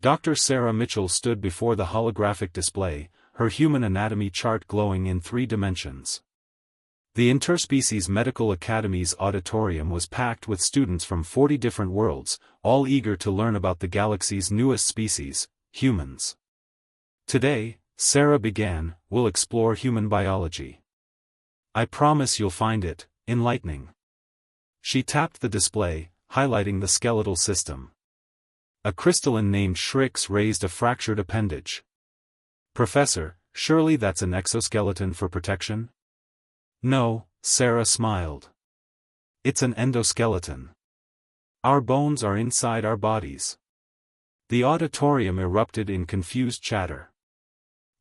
Dr. Sarah Mitchell stood before the holographic display, her human anatomy chart glowing in 3 dimensions. The Interspecies Medical Academy's auditorium was packed with students from 40 different worlds, all eager to learn about the galaxy's newest species, humans. Today, Sarah began, we'll explore human biology. I promise you'll find it enlightening. She tapped the display, highlighting the skeletal system. A crystalline named Shrix raised a fractured appendage. Professor, surely that's an exoskeleton for protection? No, Sarah smiled. It's an endoskeleton. Our bones are inside our bodies. The auditorium erupted in confused chatter.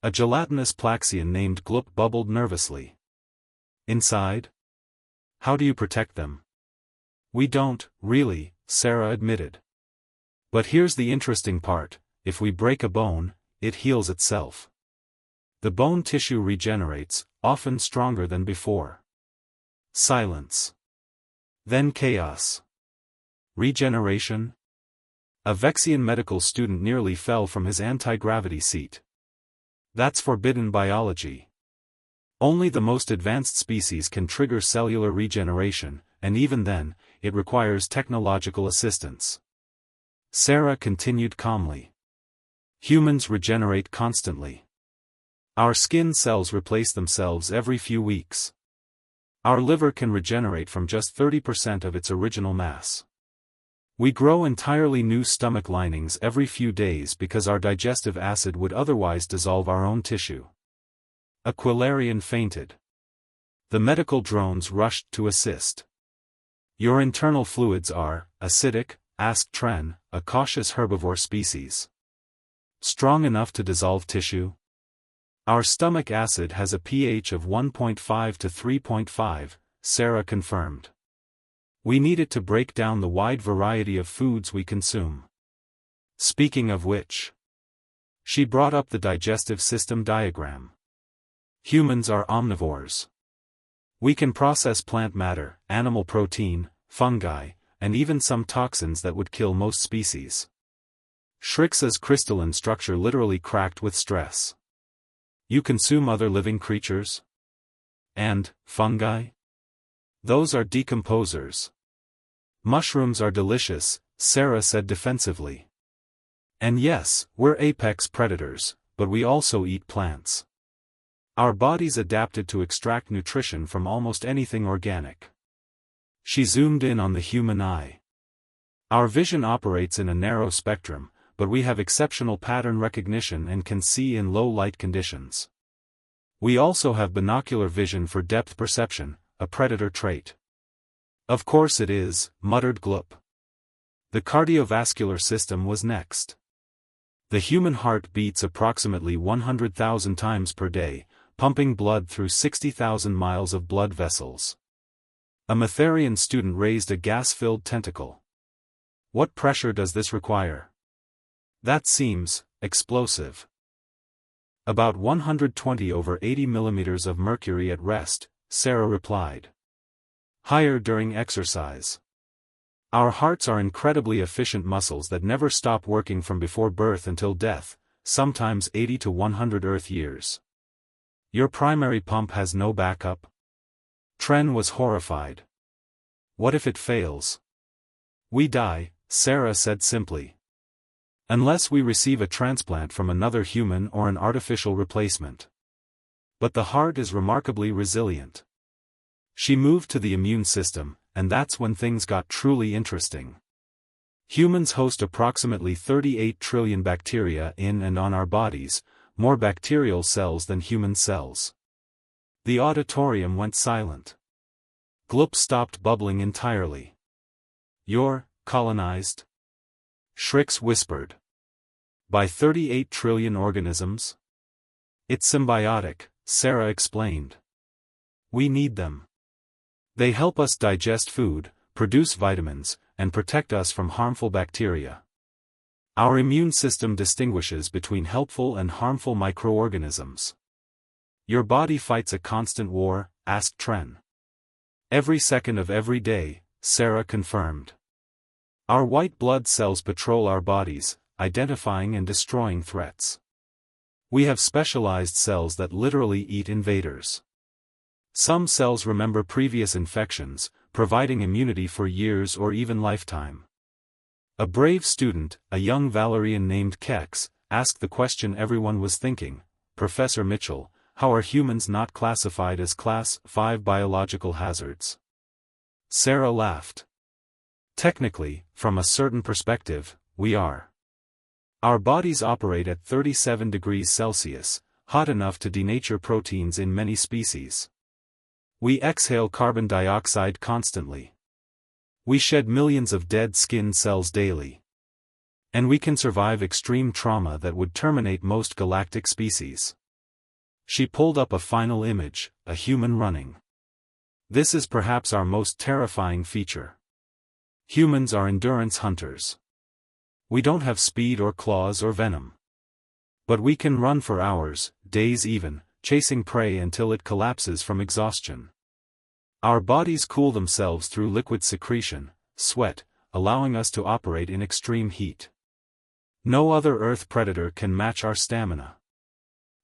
A gelatinous plaxian named Gloop bubbled nervously. Inside? How do you protect them? We don't, really, Sarah admitted. But here's the interesting part, if we break a bone, it heals itself. The bone tissue regenerates, often stronger than before. Silence. Then chaos. Regeneration? A Vexian medical student nearly fell from his anti-gravity seat. That's forbidden biology. Only the most advanced species can trigger cellular regeneration, and even then, it requires technological assistance. Sarah continued calmly. Humans regenerate constantly. Our skin cells replace themselves every few weeks. Our liver can regenerate from just 30% of its original mass. We grow entirely new stomach linings every few days because our digestive acid would otherwise dissolve our own tissue. Aquilarian fainted. The medical drones rushed to assist. Your internal fluids are acidic, asked Tren, a cautious herbivore species. Strong enough to dissolve tissue? Our stomach acid has a pH of 1.5 to 3.5, Sarah confirmed. We need it to break down the wide variety of foods we consume. Speaking of which, she brought up the digestive system diagram. Humans are omnivores. We can process plant matter, animal protein, fungi, and even some toxins that would kill most species. Shrix's crystalline structure literally cracked with stress. You consume other living creatures? And fungi? Those are decomposers. Mushrooms are delicious, Sarah said defensively. And yes, we're apex predators, but we also eat plants. Our bodies adapted to extract nutrition from almost anything organic. She zoomed in on the human eye. Our vision operates in a narrow spectrum, but we have exceptional pattern recognition and can see in low light conditions. We also have binocular vision for depth perception, a predator trait. Of course it is, muttered Gloop. The cardiovascular system was next. The human heart beats approximately 100,000 times per day, pumping blood through 60,000 miles of blood vessels. A Matharian student raised a gas-filled tentacle. What pressure does this require? That seems explosive. About 120/80 millimeters of mercury at rest, Sarah replied. Higher during exercise. Our hearts are incredibly efficient muscles that never stop working from before birth until death, sometimes 80 to 100 Earth years. Your primary pump has no backup? Tren was horrified. What if it fails? We die, Sarah said simply. Unless we receive a transplant from another human or an artificial replacement. But the heart is remarkably resilient. She moved to the immune system, and that's when things got truly interesting. Humans host approximately 38 trillion bacteria in and on our bodies, more bacterial cells than human cells. The auditorium went silent. Gloop stopped bubbling entirely. You're colonized? Shrix whispered. By 38 trillion organisms? It's symbiotic, Sarah explained. We need them. They help us digest food, produce vitamins, and protect us from harmful bacteria. Our immune system distinguishes between helpful and harmful microorganisms. Your body fights a constant war, asked Tren. Every second of every day, Sarah confirmed. Our white blood cells patrol our bodies, identifying and destroying threats. We have specialized cells that literally eat invaders. Some cells remember previous infections, providing immunity for years or even lifetime. A brave student, a young Valerian named Kex, asked the question everyone was thinking, "Professor Mitchell, how are humans not classified as Class 5 biological hazards?" Sarah laughed. "Technically, from a certain perspective, we are. Our bodies operate at 37 degrees Celsius, hot enough to denature proteins in many species. We exhale carbon dioxide constantly. We shed millions of dead skin cells daily. And we can survive extreme trauma that would terminate most galactic species." She pulled up a final image, a human running. "This is perhaps our most terrifying feature. Humans are endurance hunters. We don't have speed or claws or venom. But we can run for hours, days even, chasing prey until it collapses from exhaustion. Our bodies cool themselves through liquid secretion, sweat, allowing us to operate in extreme heat. No other Earth predator can match our stamina."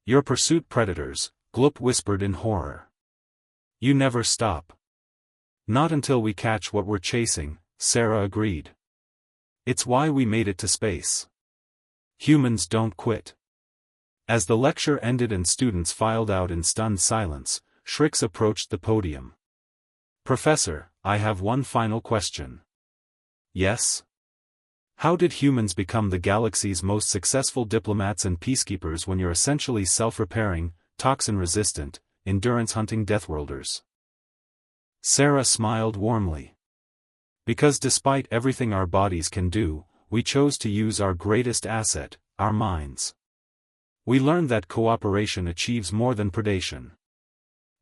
"Your pursuit predators," Gloop whispered in horror. "You never stop." "Not until we catch what we're chasing," Sarah agreed. "It's why we made it to space. Humans don't quit." As the lecture ended and students filed out in stunned silence, Shrix approached the podium. "Professor, I have one final question." "Yes?" "How did humans become the galaxy's most successful diplomats and peacekeepers when you're essentially self-repairing, toxin-resistant, endurance-hunting deathworlders?" Sarah smiled warmly. "Because despite everything our bodies can do, we chose to use our greatest asset, our minds. We learned that cooperation achieves more than predation.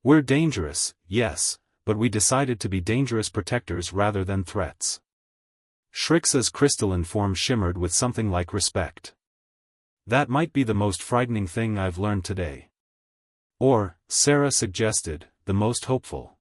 We're dangerous, yes, but we decided to be dangerous protectors rather than threats." Shrix's crystalline form shimmered with something like respect. "That might be the most frightening thing I've learned today." "Or," Sarah suggested, "the most hopeful."